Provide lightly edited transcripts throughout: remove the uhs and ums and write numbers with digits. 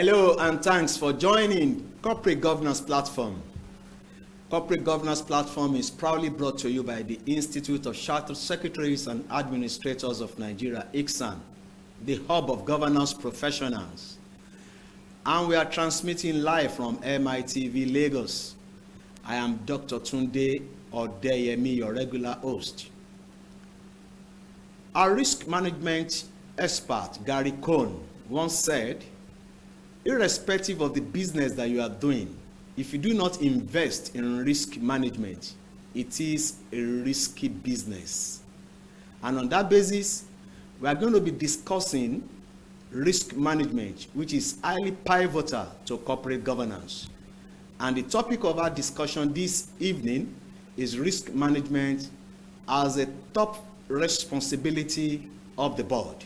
Hello and thanks for joining Corporate Governance Platform. Corporate Governance Platform is proudly brought to you by the Institute of Chartered Secretaries and Administrators of Nigeria, ICSAN, the hub of governance professionals. And we are transmitting live from MITV Lagos. I am Dr. Tunde Odeyemi, your regular host. Our risk management expert, Gary Cohn, once said, irrespective of the business that you are doing, if you do not invest in risk management, it is a risky business. And on that basis, we are going to be discussing risk management, which is highly pivotal to corporate governance. And the topic of our discussion this evening is risk management as a top responsibility of the board.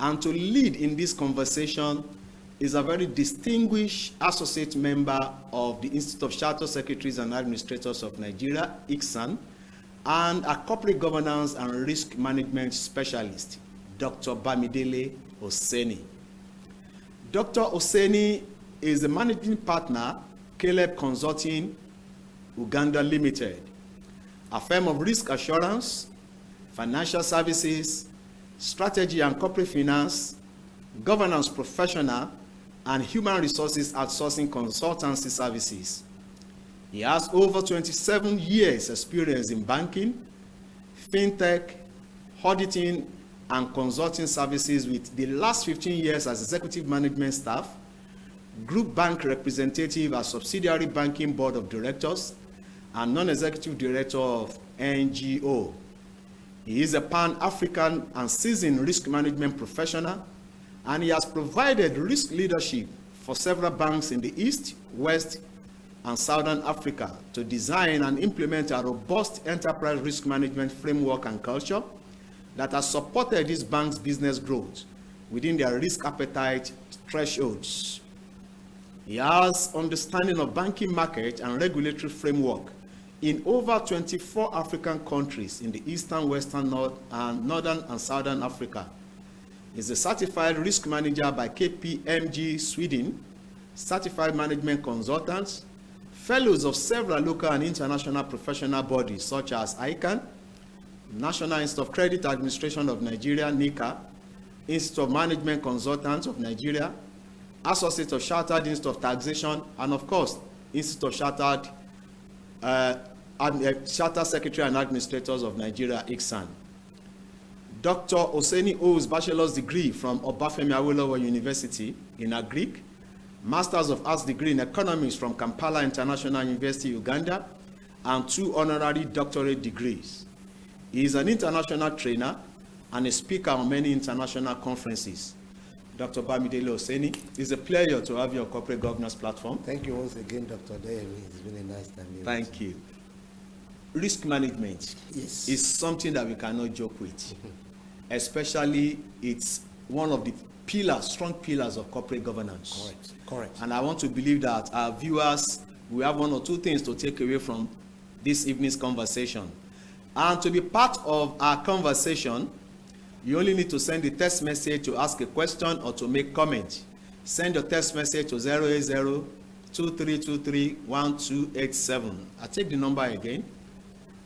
And to lead in this conversation is a very distinguished associate member of the Institute of Chartered Secretaries and Administrators of Nigeria, ICSAN, and a corporate governance and risk management specialist, Dr. Bamidele Oseni. Dr. Oseni is the managing partner, Caleb Consulting Uganda Limited, a firm of risk assurance, financial services, strategy and corporate finance, governance professional, and human resources outsourcing consultancy services. He has over 27 years experience in banking, fintech, auditing, and consulting services, with the last 15 years as executive management staff, group bank representative at subsidiary banking board of directors, and non-executive director of NGO. He is a Pan-African and seasoned risk management professional, and he has provided risk leadership for several banks in the East, West, and Southern Africa to design and implement a robust enterprise risk management framework and culture that has supported these banks' business growth within their risk appetite thresholds. He has understanding of banking market and regulatory framework in over 24 African countries in the Eastern, Western, Northern, and Southern Africa. Is a certified risk manager by KPMG Sweden, certified management consultants, fellows of several local and international professional bodies such as ICANN, National Institute of Credit Administration of Nigeria, NICA, Institute of Management Consultants of Nigeria, Associate of Chartered Institute of Taxation, and of course, Institute of Chartered Secretary and Administrators of Nigeria, ICSAN. Dr. Oseni holds bachelor's degree from Obafemi Awolowo University in Agric, Masters of Arts degree in Economics from Kampala International University, Uganda, and 2 honorary doctorate degrees. He is an international trainer and a speaker on many international conferences. Dr. Bamidele Oseni, it's a pleasure to have your corporate governance platform. Thank you once again, Dr. Odeyemi. It's been a nice time here. Thank you. Risk management is something that we cannot joke with. Especially, it's one of the pillars, strong pillars of corporate governance. Correct. And I want to believe that our viewers will have 1 or 2 things to take away from this evening's conversation. And to be part of our conversation, you only need to send a text message to ask a question or to make comment. Send your text message to 080-2323-1287. I take the number again.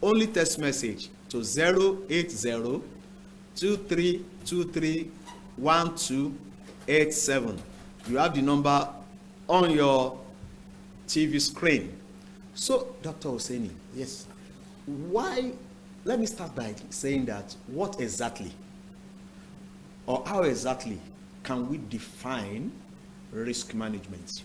Only text message to 080-2323-1287. You have the number on your TV screen. So, Dr. Oseni. Yes. Let me start by saying that what exactly or how exactly can we define risk management?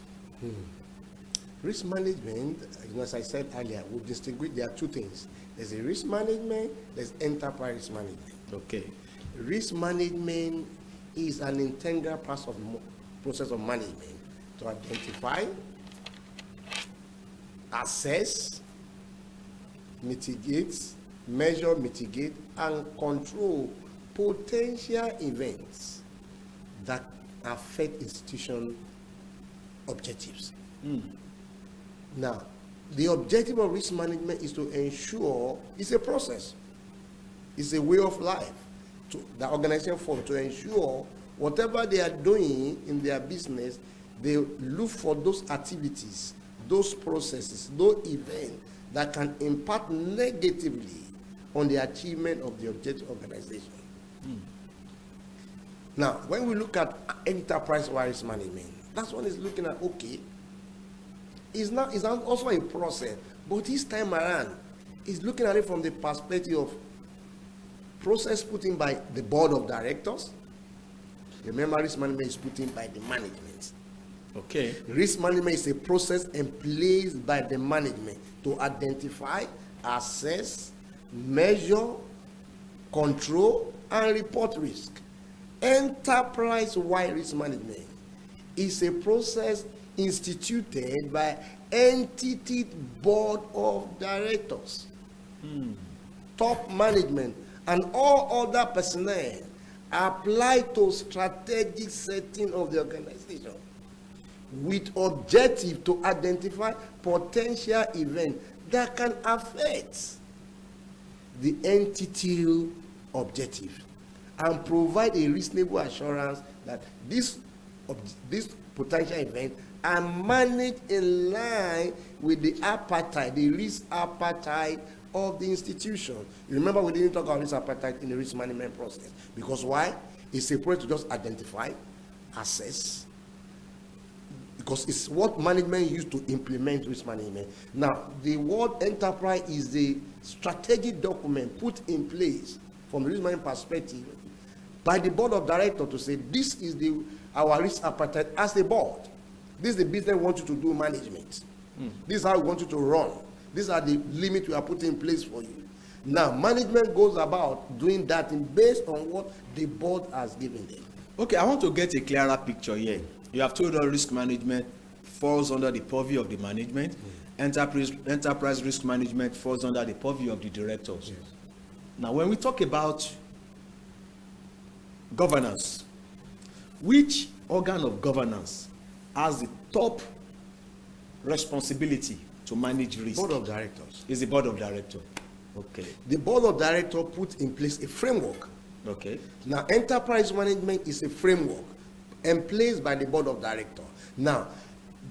Risk management, as I said earlier, we distinguish, there are 2 things. There's a risk management, there's enterprise management. Okay. Risk management is an integral part of the process of management to identify, assess, mitigate, measure, mitigate, and control potential events that affect institution objectives. Now, the objective of risk management is to ensure, it's a process, it's a way of life, the organization form to ensure whatever they are doing in their business, they look for those activities, those processes, those events that can impact negatively on the achievement of the objective organization. Now, when we look at enterprise-wide risk management, that's one is looking at, okay, it's also a process, but this time around, it's looking at it from the perspective of process put in by the board of directors. Remember, risk management is put in by the management. Okay. Risk management is a process in place by the management to identify, assess, measure, control, and report risk. Enterprise-wide risk management is a process instituted by entity board of directors, top management, and all other personnel apply to strategic setting of the organization with objective to identify potential events that can affect the entity objective and provide a reasonable assurance that this potential event are managed in line with the appetite, the risk appetite of the institution. You remember, we didn't talk about risk appetite in the risk management process. Because why? It's a process to just identify, assess, because it's what management used to implement risk management. Now, the word enterprise is the strategic document put in place from the risk management perspective by the board of directors to say, this is our risk appetite as a board. This is the business we want you to do management. This is how we want you to run. These are the limits we are putting in place for you. Now, management goes about doing that based on what the board has given them. Okay, I want to get a clearer picture here. You have told us risk management falls under the purview of the management. Enterprise risk management falls under the purview of the directors. Yes. Now, when we talk about governance, which organ of governance has the top responsibility to manage risk? Board of directors. Is the board of directors. Okay. The board of directors put in place a framework. Okay. Now, enterprise management is a framework in place by the board of directors. Now,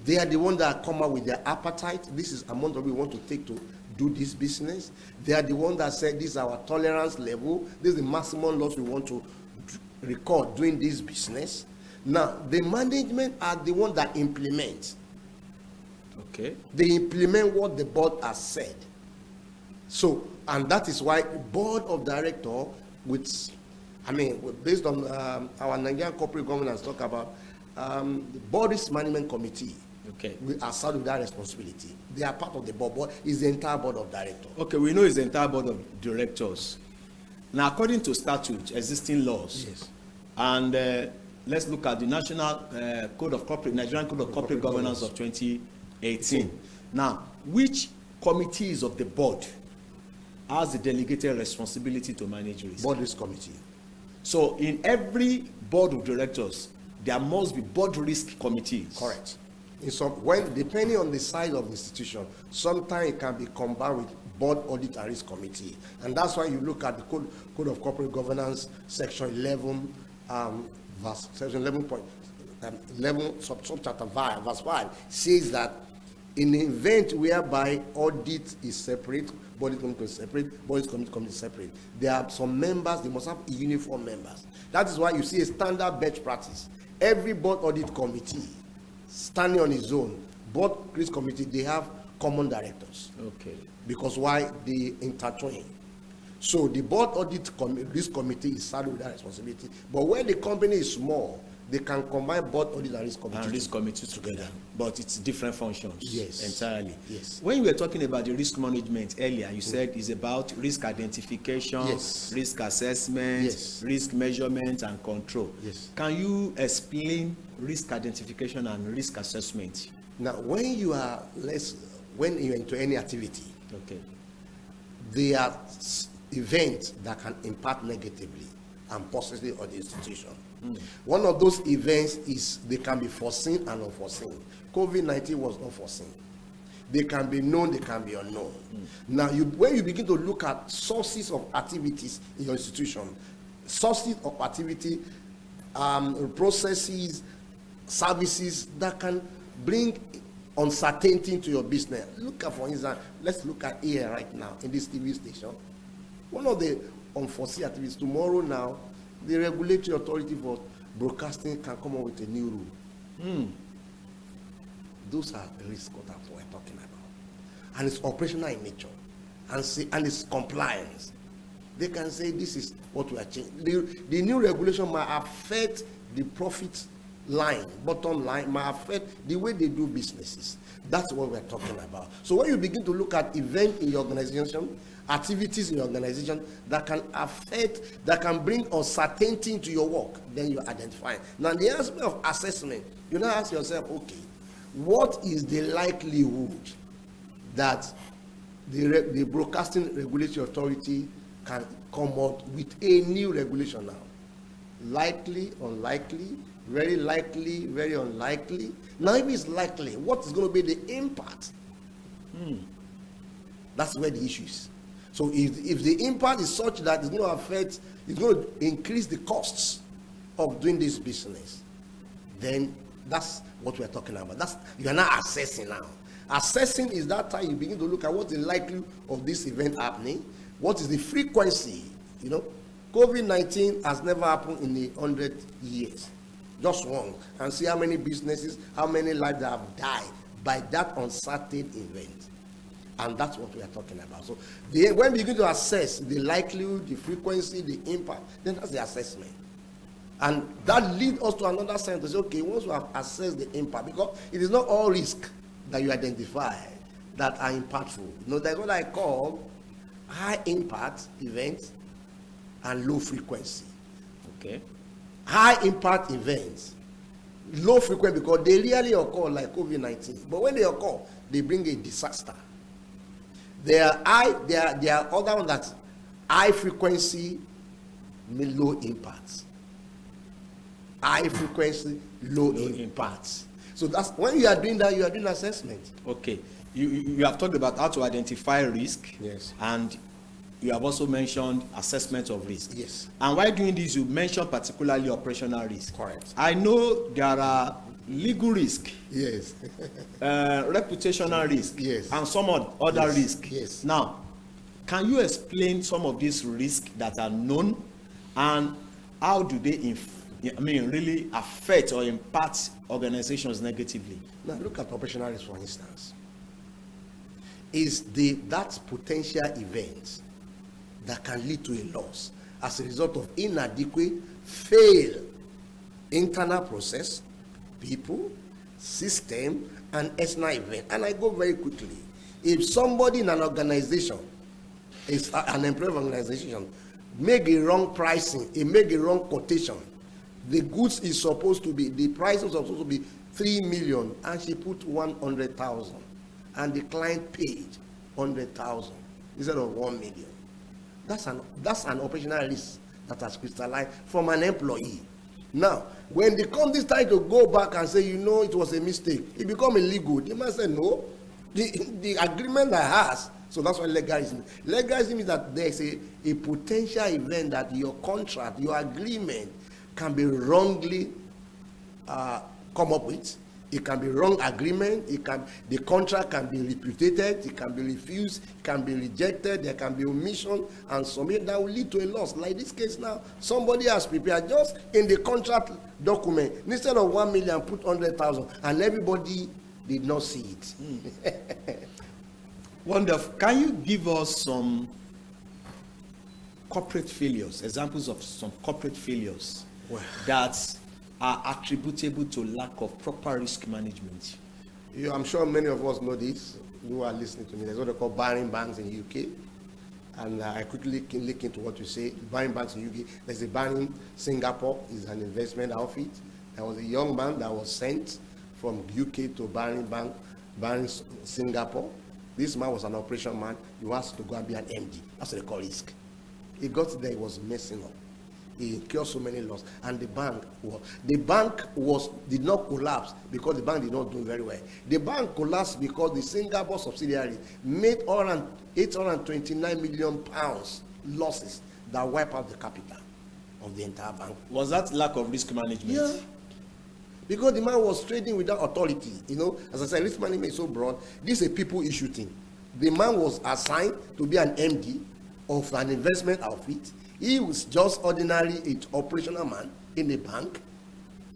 they are the ones that come up with their appetite. This is amount of we want to take to do this business. They are the ones that said this is our tolerance level. This is the maximum loss we want to record doing this business. Now, the management are the ones that implement. Okay. They implement what the board has said. So, and that is why board of director, based on our Nigerian corporate governance, talk about the board risk management committee. Okay. We are saddled with that responsibility. They are part of the board. Board is the entire board of directors. Okay, we know it's the entire board of directors. Now, according to statute, existing laws, Yes. and let's look at the National Nigerian Code of Corporate Governance of 2018. Now, which committees of the board has the delegated responsibility to manage risk? Board risk committee. So, in every board of directors, there must be board risk committees. Correct. Depending on the size of the institution, sometimes it can be combined with board audit and risk committee, and that's why you look at the Code of Corporate Governance, section 11, section 11 subchapter 5, verse 5 says that in the event whereby audit is separate, body committee is separate, body committee is separate, there are some members, they must have uniform members. That is why you see a standard best practice. Every board audit committee standing on its own, board risk committee, they have common directors. Okay. Because why? They intertwine. So the board audit risk committee is saddled with that responsibility. But when the company is small, they can combine board audit and risk committee. And risk committee together. But it's different functions. Yes. Entirely. Yes. When you were talking about the risk management earlier, you said it's about risk identification, Yes. risk assessment, Yes. risk measurement, and control. Yes. Can you explain risk identification and risk assessment? Now, when you're into any activity, Okay. there are events that can impact negatively and positively on the institution. One of those events is they can be foreseen and unforeseen. COVID-19 was not foreseen. They can be known, they can be unknown. Now, when you begin to look at sources of activities in your institution, sources of activity processes, services that can bring uncertainty to your business. Look at, for instance, let's look at here right now in this TV station. One of the unforeseen activities tomorrow now, the regulatory authority for broadcasting can come up with a new rule. Those are the risks that we're talking about, and it's operational in nature, and it's compliance. They can say this is what we are changing. The new regulation might affect the profit line, bottom line, might affect the way they do businesses. That's what we're talking about. So when you begin to look at events in your organization, activities in your organization that can affect, that can bring uncertainty into your work, then you identify. Now the aspect of assessment, you now ask yourself, okay, what is the likelihood that the Broadcasting Regulatory Authority can come out with a new regulation now? Likely, unlikely, very likely, very unlikely. Now if it's likely, what is going to be the impact? That's where the issue is. So if the impact is such that it's going to affect, it's going to increase the costs of doing this business, then that's what we're talking about. That's, you are not assessing now. Assessing is that time you begin to look at what's the likelihood of this event happening, what is the frequency. You know, COVID-19 has never happened in 100 years, just one, and see how many businesses, how many lives that have died by that uncertain event. And that's what we are talking about. So when we begin to assess the likelihood, the frequency, the impact, then that's the assessment. And that leads us to another sentence. To say, okay, once we have assessed the impact, because it is not all risk that you identify that are impactful. You know, that's what I call high impact events and low frequency. Okay. High impact events, low frequency, because they rarely occur like COVID-19. But when they occur, they bring a disaster. There are other ones that high frequency, low impacts. High frequency, low impacts. So that's when you are doing that, you are doing assessment. Okay. You have talked about how to identify risk. Yes. And you have also mentioned assessment of risk. Yes. And while doing this, you mentioned particularly operational risk. Correct. I know there are legal risk. Yes. Reputational risk. Yes. And some other risk. Yes. Now, can you explain some of these risks that are known, and how do they really affect or impact organizations negatively? Now look at operational risk, for instance. Is that potential event that can lead to a loss as a result of inadequate, failed internal process, people, system, and external event. And I go very quickly. If somebody in an organization, is an employee organization, make a wrong pricing, make a wrong quotation, the goods is supposed to be, the price is supposed to be 3 million, and she put 100,000, and the client paid 100,000 instead of 1 million. That's an operational risk that has crystallized from an employee. Now, when the company start to go back and say, you know, it was a mistake, it become illegal. The man say, no, the agreement that has. So that's what legalism. Legalism is that there is a potential event that your contract, your agreement can be wrongly come up with. It can be wrong agreement. The contract can be repudiated. It can be refused. It can be rejected. There can be omission and submit that will lead to a loss. Like this case now, somebody has prepared just in the contract document, instead of 1 million, put 100,000, and everybody did not see it. Wonderful. Can you give us some corporate failures, examples of some corporate failures that are attributable to lack of proper risk management? I'm sure many of us know this, who are listening to me. There's what they call Barring banks in the UK. And I quickly can look into what you say. Barring banks in the UK. There's a Barring Singapore, is an investment outfit. There was a young man that was sent from UK to Barring Singapore. This man was an operation man. He was to go and be an MD. That's what they call risk. He got there, he was messing up. He incurred so many losses, and the bank did not collapse because the bank did not do very well. The bank collapsed because the Singapore subsidiary made 829 million pounds losses that wipe out the capital of the entire bank. Was that lack of risk management? Yeah. Because the man was trading without authority. You know, as I said, risk management is so broad. This is a people issue thing. The man was assigned to be an MD of an investment outfit. He was just ordinary operational man in a bank.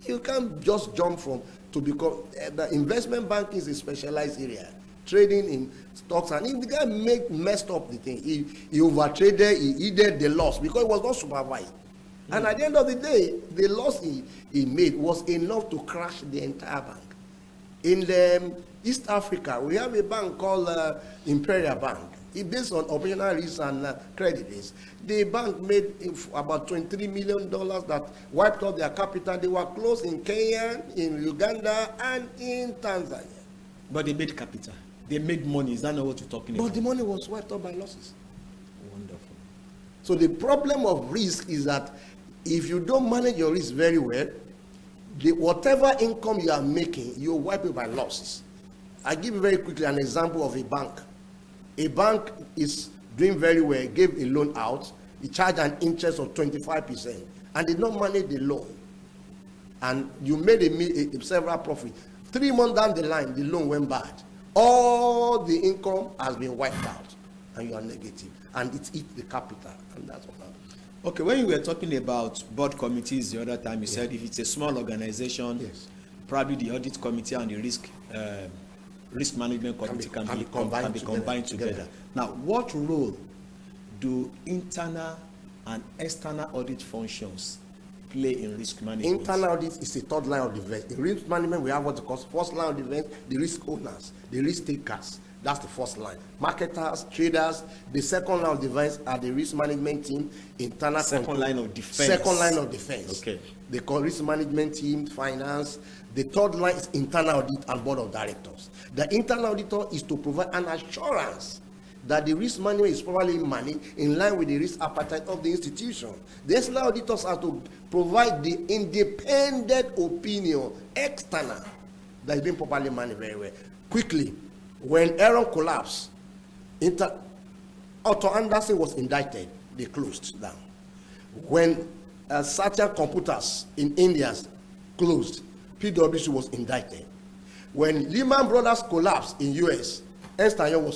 You can't just jump from to become the investment banking is a specialized area. Trading in stocks, and if the guy messed up the thing, he overtraded, he did the loss because it was not supervised. And at the end of the day, the loss he made was enough to crash the entire bank. In the East Africa, we have a bank called Imperial Bank. It based on operational risk and credit risk. The bank made about $23 million that wiped out their capital. They were closed in Kenya, in Uganda, and in Tanzania. But they made capital. They made money. Is that not what you're talking about? But the money was wiped out by losses. Wonderful. So the problem of risk is that if you don't manage your risk very well, whatever income you are making, you wipe it by losses. I give you very quickly an example of a bank. A bank is doing very well, gave a loan out, he charged an interest of 25% and did not manage the loan. And you made a several profit. 3 months down the line, the loan went bad. All the income has been wiped out and you are negative. And it eats the capital, and that's what happened. Okay, when you were talking about board committees the other time, you said if it's a small organization, Yes. probably the audit committee and the risk management committee can be combined together. Now, what role do internal and external audit functions play in risk management? Internal audit is the third line of defense. In risk management, we have what we call first line of defense, the risk owners, the risk takers. That's the first line. Marketers, traders. The second line of defense are the risk management team, internal Second control. line of defense. Second line of defense. Okay. They call risk management team, finance. The third line is internal audit and board of directors. The internal auditor is to provide an assurance that the risk management is properly managed in line with the risk appetite of the institution. The external auditors are to provide the independent opinion, external, that is being properly managed very well. Quickly, when Aaron collapsed, Otto Anderson was indicted. They closed down. When Satya Computers in India closed, PwC was indicted. When Lehman Brothers collapsed in US, Ernst & Young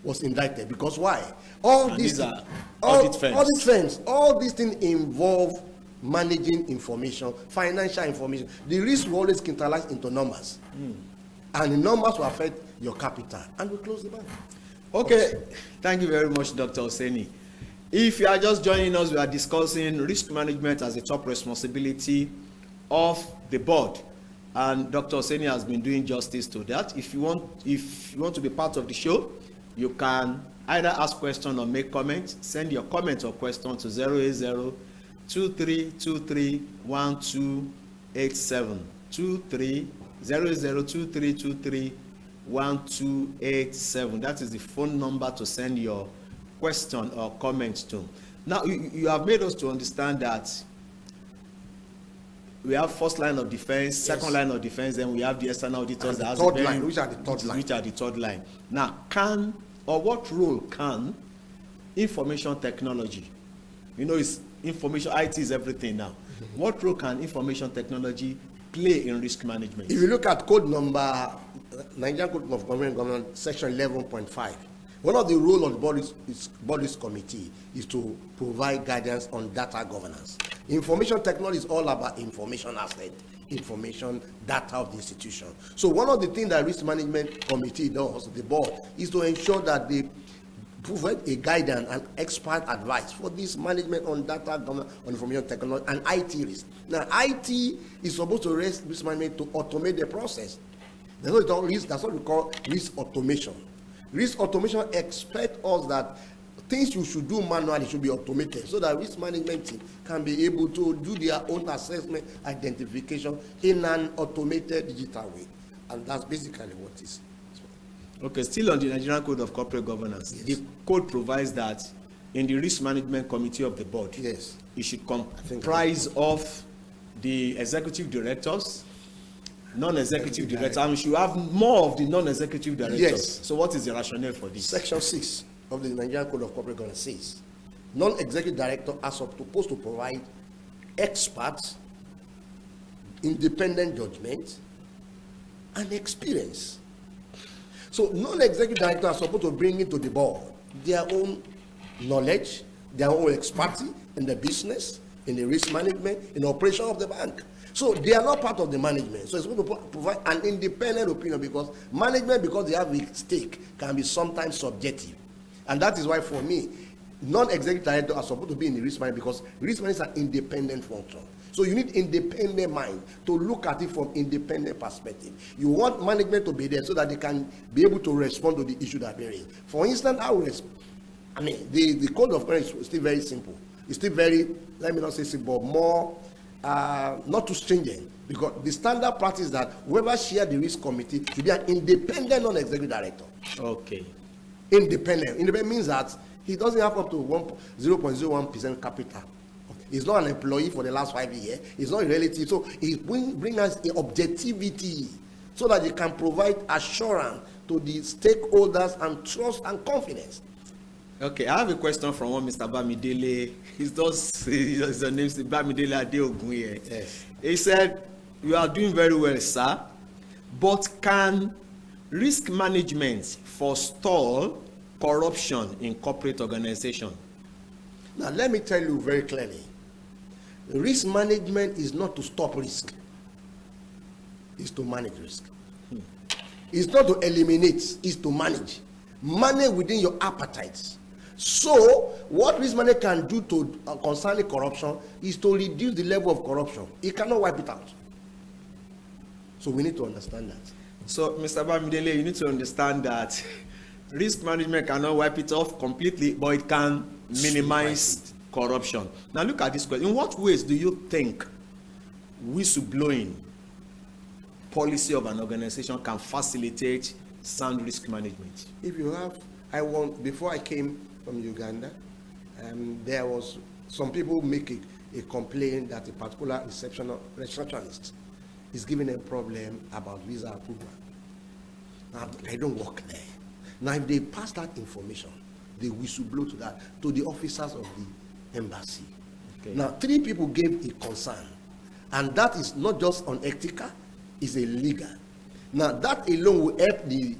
was indicted. Because why? All these are audit firms. All these things involve managing information, financial information. The risk will always crystallize into numbers. And the numbers will affect your capital. And we close the bank. Okay, thank you very much, Dr. Oseni. If you are just joining us, we are discussing risk management as a top responsibility of the board. And Dr. Oseni has been doing justice to that. If you want to be part of the show, you can either ask questions or make comments. Send your comment or question to 080-2323-1287. 080-2323-1287. That is the phone number to send your question or comment to. Now, you have made us to understand that we have first line of defense, second line of defense, then we have the external auditors. And the that third line, which are the third line. Which are the third line. Now, what role can information technology, it's information, IT is everything now. What role can information technology play in risk management? If you look at code number, Nigerian Code of Government, section 11.5, one of the roles of the board risk committee is to provide guidance on data governance. Information technology is all about information asset, information data of the institution. So one of the things that risk management committee does, the board, is to ensure that they provide a guidance and expert advice for this management on data governance, on information technology and IT risk. Now, IT is supposed to risk management to automate the process. That's what we call risk automation. Risk automation expects us that things you should do manually should be automated so that risk management team can be able to do their own assessment, identification in an automated digital way. And that's basically what it is. Okay, still on the Nigerian Code of Corporate Governance, Yes. the code provides that in the risk management committee of the board, Yes. it should comprise of the executive directors, non-executive directors, and we should have more of the non-executive directors. Yes. So what is the rationale for this? Section 6 of the Nigerian Code of Corporate Governance says non-executive director are supposed to provide experts, independent judgment, and experience. So non-executive directors are supposed to bring into the board their own knowledge, their own expertise in the business, in the risk management, in the operation of the bank. So they are not part of the management. So it's supposed to provide an independent opinion, because management, because they have a stake, can be sometimes subjective. And that is why, for me, non-executive directors are supposed to be in the risk management, because risk management is an independent function. So you need independent mind to look at it from independent perspective. You want management to be there so that they can be able to respond to the issue that there is. For instance, the code of conduct is still very simple. It's still very, let me not say simple, more not too stringent, because the standard practice is that whoever share the risk committee should be an independent non-executive director. Okay. Independent means that he doesn't have up to 0.01% capital. He's not an employee for the last 5 years. He's not a relative. So he bring us a objectivity so that he can provide assurance to the stakeholders and trust and confidence. Okay, I have a question from one Mr. Bamidele. His name is Bamidele Adeogun here. Yes. He said, "You are doing very well, sir, but can risk management forestall corruption in corporate organization?" Now, let me tell you very clearly, risk management is not to stop risk. It's to manage risk. It's not to eliminate, it's to manage. Manage within your appetites. So, what risk management can do to concerning corruption is to reduce the level of corruption. It cannot wipe it out. So, we need to understand that. So, Mr. Bamidele, you need to understand that risk management cannot wipe it off completely, but it can minimize corruption. Now, look at this question. In what ways do you think whistleblowing policy of an organization can facilitate sound risk management? If you have, before I came from Uganda, there was some people make a complaint that a particular receptionist is giving a problem about visa approval. Now, I don't work there. Now, if they pass that information, they whistleblow to the officers of the embassy. Okay. Now, 3 people gave a concern, and that is not just unethical, it's illegal. Now, that alone will help the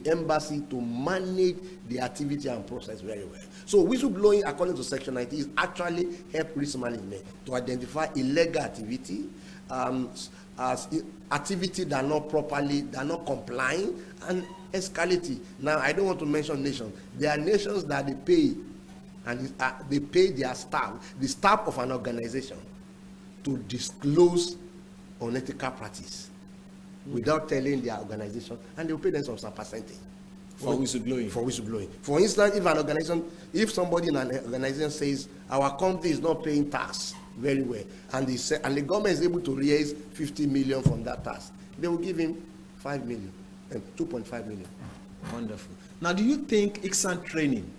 embassy to manage the activity and process very well. So, whistleblowing, according to Section 90, is actually help risk management to identify illegal activity, as activity that are not properly, that are not complying, and escalating. Now, I don't want to mention nations. There are nations that they pay, and they pay their staff, the staff of an organization, to disclose unethical practice without telling their organization, and they will pay them some percentage for whistleblowing. For whistleblowing. For instance, if somebody in an organization says our company is not paying tax very well, and the government is able to raise 50 million from that tax, they will give him 5 million and 2.5 million. Wonderful. Now, do you think ICSAN training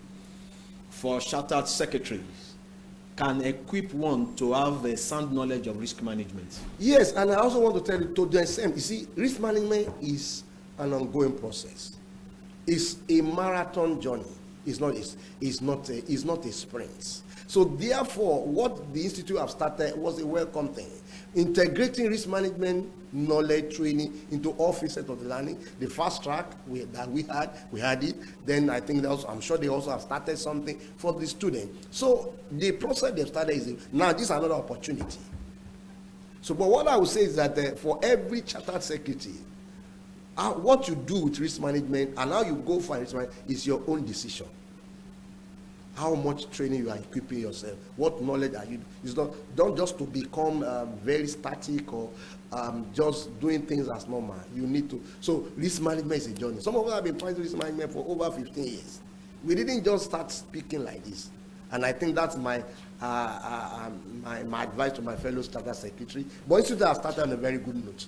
for chartered secretaries can equip one to have a sound knowledge of risk management? Yes, and I also want to tell you to the same. You see, risk management is an ongoing process. It's a marathon journey. It's not a sprint. So therefore, what the Institute have started was a welcome thing. Integrating risk management knowledge training into all facets of the learning. The fast track we had it. Then I think I'm sure they also have started something for the student. So the process they've started is now this is another opportunity. So, but what I would say is that for every chartered secretary, what you do with risk management and how you go for risk management is your own decision. How much training you are equipping yourself, what knowledge are you, don't just to become very static or just doing things as normal. You need to, so risk management is a journey. Some of us have been trying to risk management for over 15 years. We didn't just start speaking like this. And I think that's my advice to my fellow chartered secretary. But Institute has started on a very good note.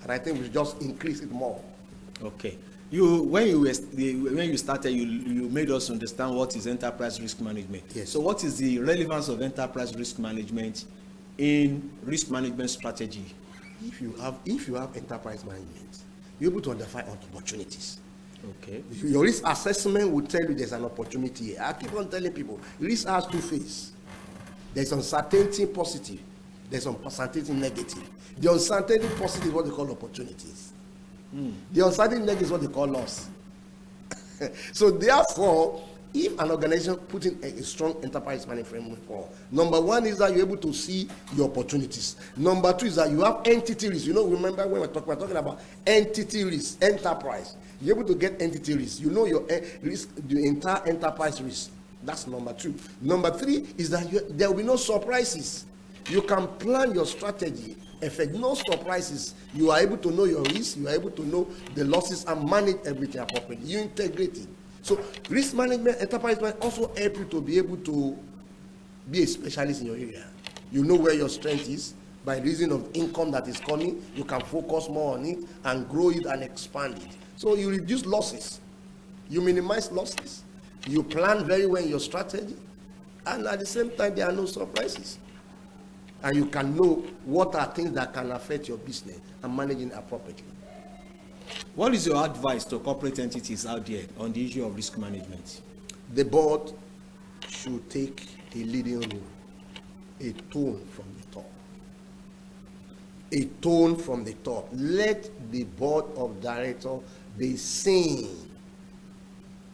And I think we should just increase it more. Okay. When you started, you made us understand what is enterprise risk management. Yes. So what is the relevance of enterprise risk management in risk management strategy? If you have enterprise management, you're able to identify opportunities. Okay. Your risk assessment will tell you there's an opportunity here. I keep on telling people, risk has 2 phases. There's uncertainty positive, there's uncertainty negative. The uncertainty positive is what they call opportunities. The uncertainty negative is what they call loss. So therefore, if an organization put in a strong enterprise management framework for, number one is that you're able to see your opportunities. Number two is that you have entity risk. You know, remember when we're talking about entity risk, enterprise. You're able to get entity risk. You know your risk, the entire enterprise risk. That's number two. Number three is that there will be no surprises. You can plan your strategy, effect no surprises. You are able to know your risk, you are able to know the losses and manage everything appropriately. You integrate it. So risk management, enterprise management also help you to be able to be a specialist in your area. You know where your strength is. By reason of income that is coming, you can focus more on it and grow it and expand it. So you reduce losses. You minimize losses. You plan very well your strategy. And at the same time, there are no surprises. And you can know what are things that can affect your business and manage it appropriately. What is your advice to corporate entities out there on the issue of risk management? The board should take a leading role, a tone from the top. A tone from the top. Let the board of directors be seen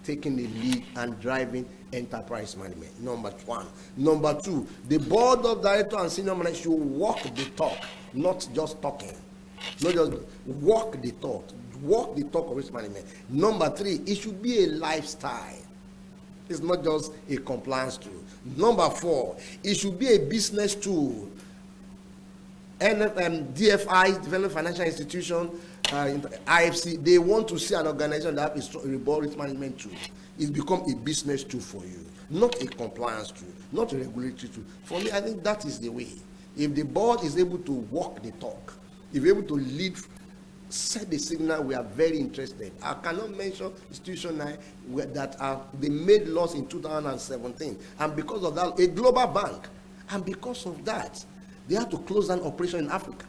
taking the lead and driving enterprise management. Number one. Number two, the board of directors and senior management should walk the talk, not just talking. Not just walk the talk. Walk the talk of risk management. Number three, it should be a lifestyle. It's not just a compliance tool. Number four, it should be a business tool. DFI, Development Financial Institution, IFC, they want to see an organization that has a risk management tool. It's become a business tool for you, not a compliance tool, not a regulatory tool. For me, I think that is the way. If the board is able to walk the talk, if you're able to lead, set the signal, we are very interested. I cannot mention institutions that they made loss in 2017, and because of that, a global bank, and because of that, they had to close down operation in Africa.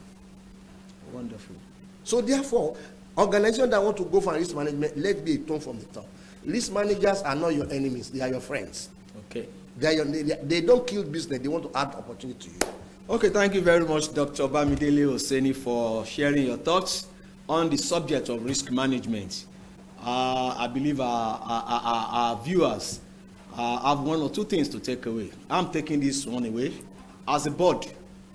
Wonderful. So therefore, organizations that want to go for risk management, let be a tone from the top. Risk managers are not your enemies, they are your friends. Okay. They don't kill business, they want to add opportunity to you. Okay, thank you very much, Dr. Bamidele Oseni, for sharing your thoughts on the subject of risk management. I believe our viewers have one or two things to take away. I'm taking this one away. As a board,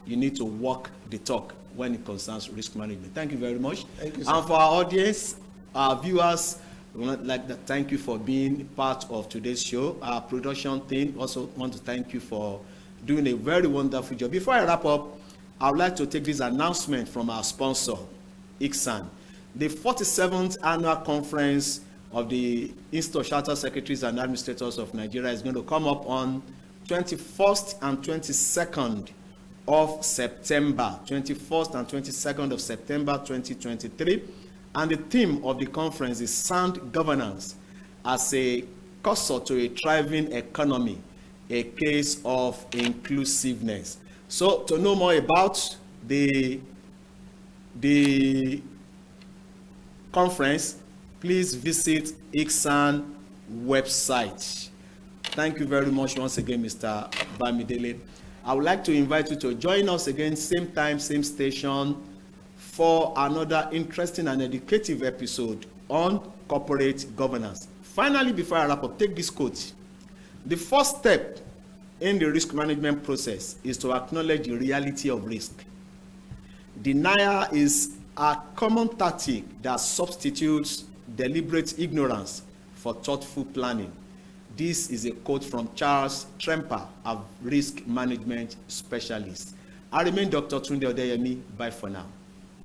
you need to walk the talk when it concerns risk management. Thank you very much. Thank you, sir. And for our audience, our viewers, we would like to thank you for being part of today's show. Our production team also want to thank you for doing a very wonderful job. Before I wrap up, I would like to take this announcement from our sponsor, ICSAN. The 47th annual conference of the Institute of Chartered Secretaries and Administrators of Nigeria is going to come up on 21st and 22nd of September, 21st and 22nd of September 2023. And the theme of the conference is Sound Governance as a cursor to a thriving economy, a case of inclusiveness. So to know more about the conference, please visit ICSAN website. Thank you very much once again, Mr. Bamidele. I would like to invite you to join us again, same time, same station, for another interesting and educative episode on corporate governance. Finally, before I wrap up, take this quote. The first step in the risk management process is to acknowledge the reality of risk. Denial is a common tactic that substitutes deliberate ignorance for thoughtful planning. This is a quote from Charles Tremper, a risk management specialist. I remain Dr. Tunde Odeyemi. Bye for now.